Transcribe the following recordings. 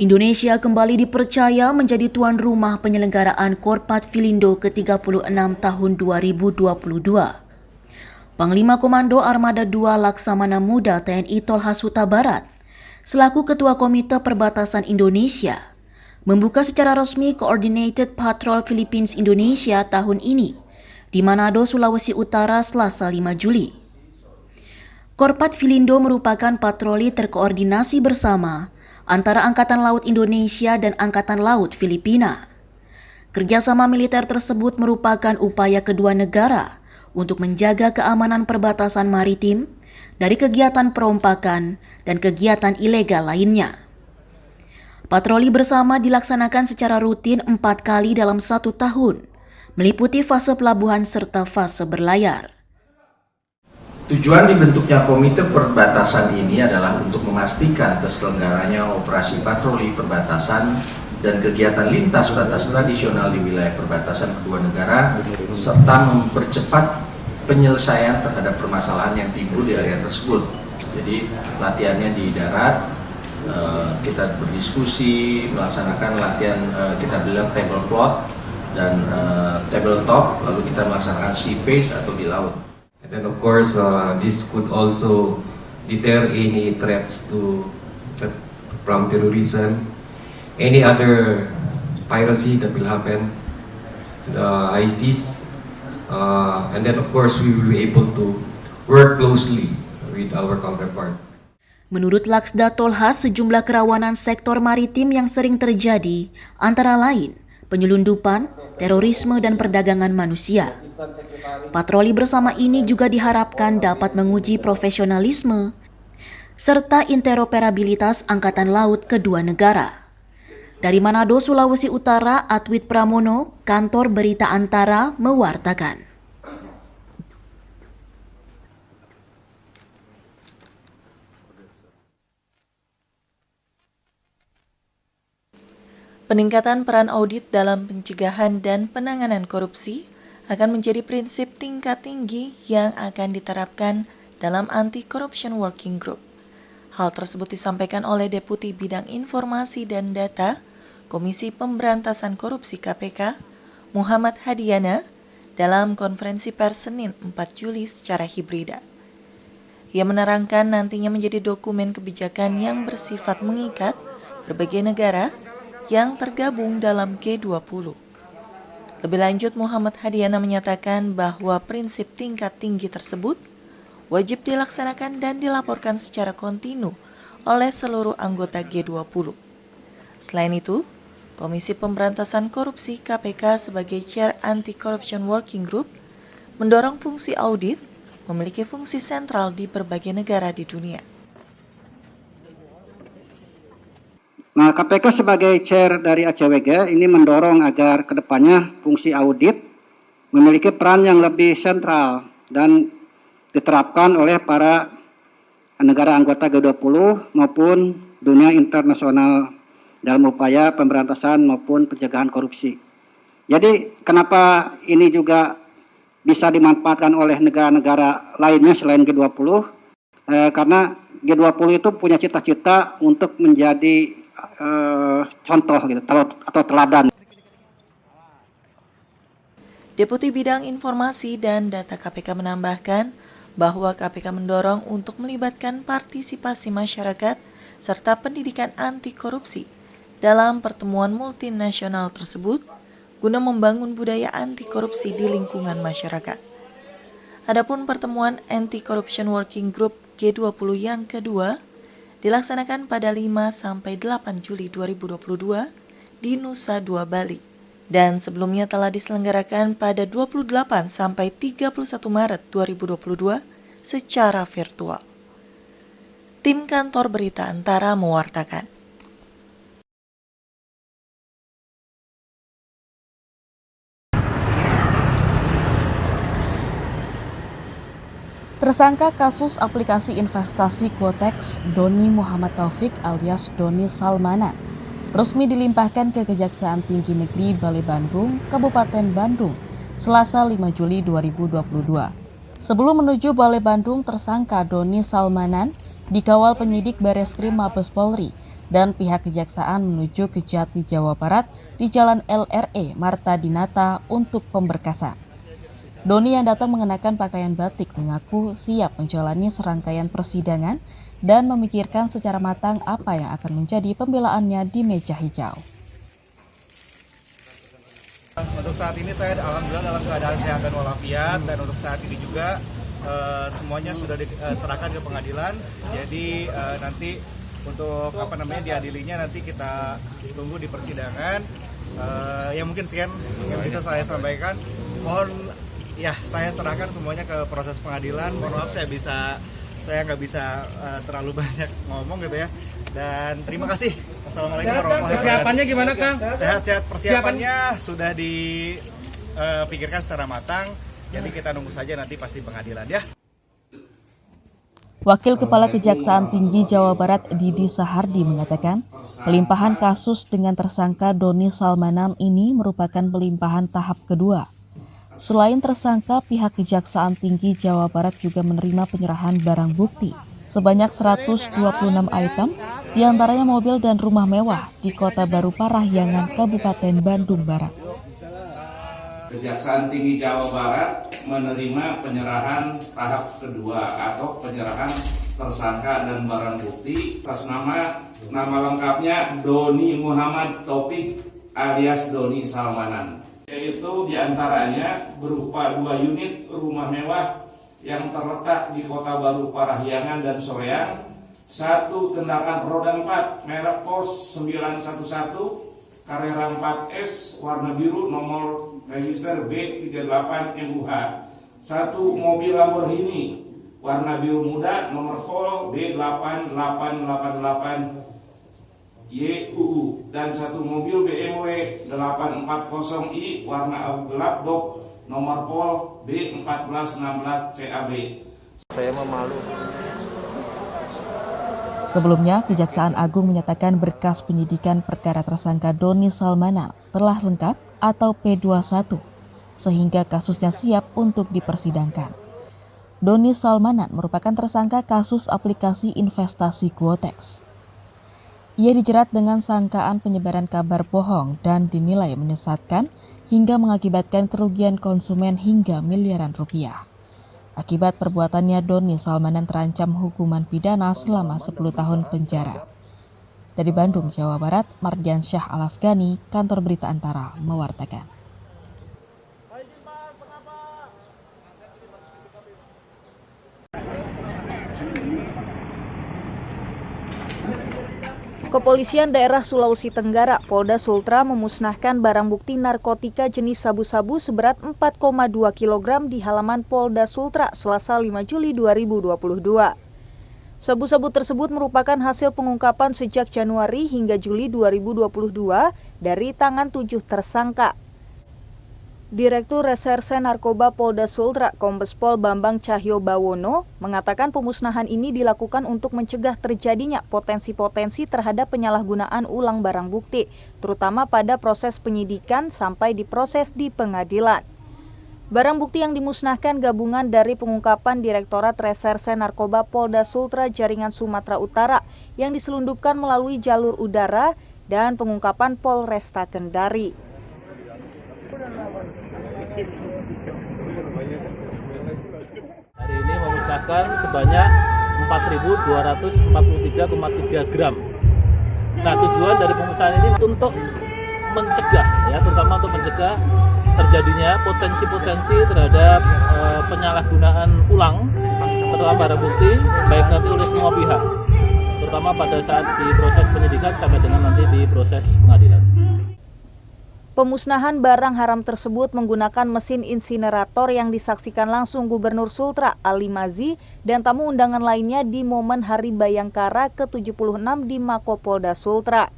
Indonesia kembali dipercaya menjadi tuan rumah penyelenggaraan Korpat Filindo ke-36 tahun 2022. Panglima Komando Armada 2 Laksamana Muda TNI Tolhas Huta Barat, selaku Ketua Komite Perbatasan Indonesia, membuka secara resmi Coordinated Patrol Philippines Indonesia tahun ini di Manado, Sulawesi Utara, Selasa 5 Juli. Korpat Filindo merupakan patroli terkoordinasi bersama antara Angkatan Laut Indonesia dan Angkatan Laut Filipina. Kerjasama militer tersebut merupakan upaya kedua negara untuk menjaga keamanan perbatasan maritim dari kegiatan perompakan dan kegiatan ilegal lainnya. Patroli bersama dilaksanakan secara rutin 4 kali dalam 1 tahun, meliputi fase pelabuhan serta fase berlayar. Tujuan dibentuknya Komite Perbatasan ini adalah untuk memastikan terselenggaranya operasi patroli perbatasan dan kegiatan lintas batas tradisional di wilayah perbatasan kedua negara, serta mempercepat penyelesaian terhadap permasalahan yang timbul di area tersebut. Jadi latihannya di darat, kita berdiskusi, melaksanakan latihan, kita bilang table plot dan tabletop, lalu kita melaksanakan sea phase atau di laut. And then of course, this could also deter any threats from terrorism, any other piracy that will happen, the ISIS, and then of course we will be able to work closely with our counterpart. Menurut Laksda Tolhas, sejumlah kerawanan sektor maritim yang sering terjadi antara lain penyelundupan, terorisme, dan perdagangan manusia. Patroli bersama ini juga diharapkan dapat menguji profesionalisme serta interoperabilitas Angkatan Laut kedua negara. Dari Manado, Sulawesi Utara, Atwit Pramono, Kantor Berita Antara mewartakan. Peningkatan peran audit dalam pencegahan dan penanganan korupsi akan menjadi prinsip tingkat tinggi yang akan diterapkan dalam Anti-Corruption Working Group. Hal tersebut disampaikan oleh Deputi Bidang Informasi dan Data Komisi Pemberantasan Korupsi KPK, Muhammad Hadiana, dalam konferensi pers Senin 4 Juli secara hibrida. Ia menerangkan nantinya menjadi dokumen kebijakan yang bersifat mengikat berbagai negara yang tergabung dalam G20. Lebih lanjut, Muhammad Hadiana menyatakan bahwa prinsip tingkat tinggi tersebut wajib dilaksanakan dan dilaporkan secara kontinu oleh seluruh anggota G20. Selain itu, Komisi Pemberantasan Korupsi KPK sebagai Chair Anti-Corruption Working Group mendorong fungsi audit memiliki fungsi sentral di berbagai negara di dunia. Nah, KPK sebagai chair dari ACWG ini mendorong agar kedepannya fungsi audit memiliki peran yang lebih sentral dan diterapkan oleh para negara anggota G20 maupun dunia internasional dalam upaya pemberantasan maupun pencegahan korupsi. Jadi kenapa ini juga bisa dimanfaatkan oleh negara-negara lainnya selain G20? Karena G20 itu punya cita-cita untuk menjadi contoh gitu, atau teladan. Deputi Bidang Informasi dan Data KPK menambahkan bahwa KPK mendorong untuk melibatkan partisipasi masyarakat serta pendidikan anti korupsi dalam pertemuan multinasional tersebut guna membangun budaya anti korupsi di lingkungan masyarakat. Adapun pertemuan Anti-Corruption Working Group G20 yang kedua dilaksanakan pada 5-8 Juli 2022 di Nusa Dua Bali dan sebelumnya telah diselenggarakan pada 28-31 Maret 2022 secara virtual. Tim Kantor Berita Antara mewartakan. Tersangka kasus aplikasi investasi Quotex, Doni Muhammad Taufik alias Doni Salmanan, resmi dilimpahkan ke Kejaksaan Tinggi Negeri Balai Bandung, Kabupaten Bandung, Selasa 5 Juli 2022. Sebelum menuju Balai Bandung, tersangka Doni Salmanan dikawal penyidik Bareskrim Mabes Polri dan pihak kejaksaan menuju ke Jati, Jawa Barat di Jalan LRE Marta Dinata untuk pemberkasan. Doni yang datang mengenakan pakaian batik mengaku siap menjalani serangkaian persidangan dan memikirkan secara matang apa yang akan menjadi pembelaannya di meja hijau. Untuk saat ini saya alhamdulillah dalam keadaan sehat dan walafiat, dan untuk saat ini juga semuanya sudah diserahkan ke pengadilan. Jadi nanti untuk diadilinya nanti kita tunggu di persidangan. Ya mungkin sekian yang bisa saya sampaikan. Mohon ya saya serahkan semuanya ke proses pengadilan. Mohon maaf saya nggak bisa terlalu banyak ngomong gitu ya. Dan terima kasih. Assalamualaikum warahmatullahi wabarakatuh. Persiapannya gimana, Kang? Sehat-sehat. Persiapannya sudah dipikirkan secara matang. Jadi kita nunggu saja nanti pasti pengadilan ya. Wakil Kepala Kejaksaan Tinggi Jawa Barat Didi Sahardi mengatakan, pelimpahan kasus dengan tersangka Doni Salmanan ini merupakan pelimpahan tahap kedua. Selain tersangka, pihak Kejaksaan Tinggi Jawa Barat juga menerima penyerahan barang bukti sebanyak 126 item, diantaranya mobil dan rumah mewah di Kota Baru Parahyangan, Kabupaten Bandung Barat. Kejaksaan Tinggi Jawa Barat menerima penyerahan tahap kedua atau penyerahan tersangka dan barang bukti atas nama lengkapnya Doni Muhammad Taufik alias Doni Salmanan, yaitu diantaranya berupa 2 unit rumah mewah yang terletak di Kota Baru Parahyangan dan Soreang, 1 kendaraan roda 4 merek Pos 911 Carrera 4S warna biru nomor register B38 MUH, 1 mobil Lamborghini warna biru muda nomor pol B8888 YUU, dan 1 mobil BMW 840i warna abu gelap dop nomor pol B1416 CAB. Saya memalu. Sebelumnya, Kejaksaan Agung menyatakan berkas penyidikan perkara tersangka Doni Salmanan telah lengkap atau P21, sehingga kasusnya siap untuk dipersidangkan. Doni Salmanan merupakan tersangka kasus aplikasi investasi Quotex. Ia dijerat dengan sangkaan penyebaran kabar bohong dan dinilai menyesatkan hingga mengakibatkan kerugian konsumen hingga miliaran rupiah. Akibat perbuatannya, Doni Salmanan terancam hukuman pidana selama 10 tahun penjara. Dari Bandung, Jawa Barat, Mardian Syah Al-Afghani, Kantor Berita Antara, mewartakan. Kepolisian Daerah Sulawesi Tenggara, Polda Sultra memusnahkan barang bukti narkotika jenis sabu-sabu seberat 4,2 kg di halaman Polda Sultra Selasa 5 Juli 2022. Sabu-sabu tersebut merupakan hasil pengungkapan sejak Januari hingga Juli 2022 dari tangan 7 tersangka. Direktur Reserse Narkoba Polda Sultra, Kombes Pol Bambang Cahyo Bawono, mengatakan pemusnahan ini dilakukan untuk mencegah terjadinya potensi-potensi terhadap penyalahgunaan ulang barang bukti, terutama pada proses penyidikan sampai diproses di pengadilan. Barang bukti yang dimusnahkan gabungan dari pengungkapan Direktorat Reserse Narkoba Polda Sultra Jaringan Sumatera Utara yang diselundupkan melalui jalur udara dan pengungkapan Polresta Kendari. Hari ini memusnahkan sebanyak 4.243,3 gram. Nah, tujuan dari pemusnahan ini untuk mencegah, ya, terutama untuk mencegah terjadinya potensi-potensi terhadap penyalahgunaan ulang terutama barang bukti, baik nanti oleh semua pihak, terutama pada saat di proses penyidikan sampai dengan nanti di proses pengadilan. Pemusnahan barang haram tersebut menggunakan mesin insinerator yang disaksikan langsung Gubernur Sultra Ali Mazi dan tamu undangan lainnya di momen Hari Bayangkara ke-76 di Mako Polda Sultra.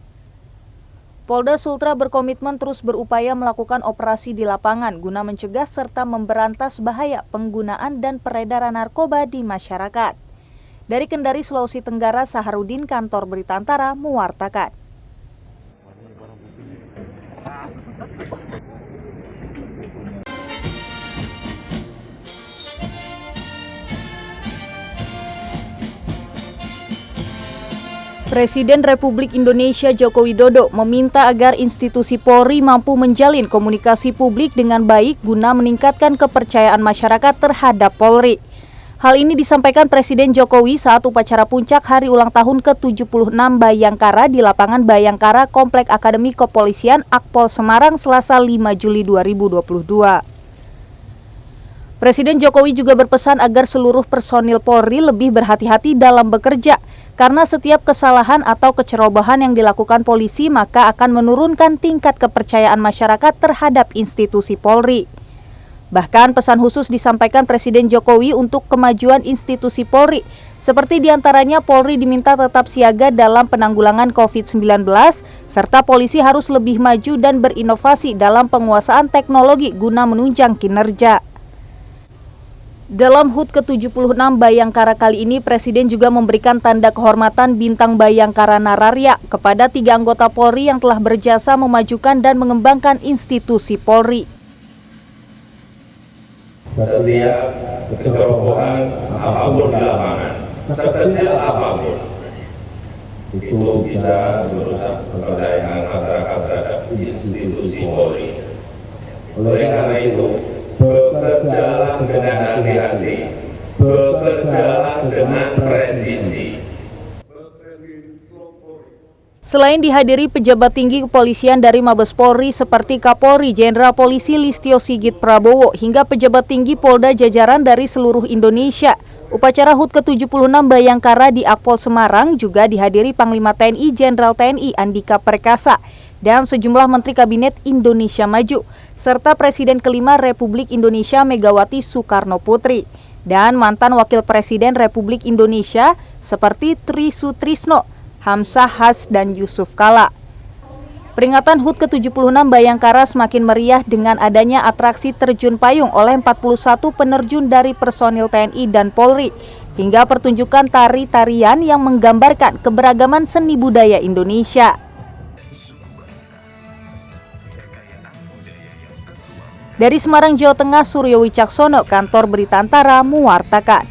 Polda Sultra berkomitmen terus berupaya melakukan operasi di lapangan guna mencegah serta memberantas bahaya penggunaan dan peredaran narkoba di masyarakat. Dari Kendari, Sulawesi Tenggara, Saharudin, Kantor Berita Antara, mewartakan. Presiden Republik Indonesia Joko Widodo meminta agar institusi Polri mampu menjalin komunikasi publik dengan baik guna meningkatkan kepercayaan masyarakat terhadap Polri. Hal ini disampaikan Presiden Jokowi saat upacara puncak hari ulang tahun ke-76 Bayangkara di lapangan Bayangkara Komplek Akademi Kepolisian Akpol Semarang Selasa 5 Juli 2022. Presiden Jokowi juga berpesan agar seluruh personil Polri lebih berhati-hati dalam bekerja, karena setiap kesalahan atau kecerobohan yang dilakukan polisi maka akan menurunkan tingkat kepercayaan masyarakat terhadap institusi Polri. Bahkan pesan khusus disampaikan Presiden Jokowi untuk kemajuan institusi Polri, seperti diantaranya Polri diminta tetap siaga dalam penanggulangan COVID-19, serta polisi harus lebih maju dan berinovasi dalam penguasaan teknologi guna menunjang kinerja. Dalam HUT ke-76 Bayangkara kali ini, Presiden juga memberikan tanda kehormatan Bintang Bayangkara Nararya kepada 3 anggota Polri yang telah berjasa memajukan dan mengembangkan institusi Polri. Setiap kecerobohan apapun di lapangan, sekecil apapun, itu bisa merusak kepercayaan masyarakat terhadap institusi Polri. Oleh karena itu, bekerjalah dengan hati-hati, bekerjalah dengan presisi. Selain dihadiri pejabat tinggi kepolisian dari Mabes Polri seperti Kapolri Jenderal Polisi Listio Sigit Prabowo hingga pejabat tinggi Polda jajaran dari seluruh Indonesia, upacara HUT ke-76 Bayangkara di Akpol Semarang juga dihadiri Panglima TNI Jenderal TNI Andika Perkasa dan sejumlah Menteri Kabinet Indonesia Maju, serta Presiden kelima Republik Indonesia Megawati Soekarno Putri, dan mantan Wakil Presiden Republik Indonesia seperti Tri Sutrisno, Hamzah Has, dan Yusuf Kala. Peringatan HUT ke-76 Bayangkara semakin meriah dengan adanya atraksi terjun payung oleh 41 penerjun dari personil TNI dan Polri, hingga pertunjukan tari-tarian yang menggambarkan keberagaman seni budaya Indonesia. Dari Semarang, Jawa Tengah, Suryo Wicaksono, Kantor Berita Antara, mewartakan.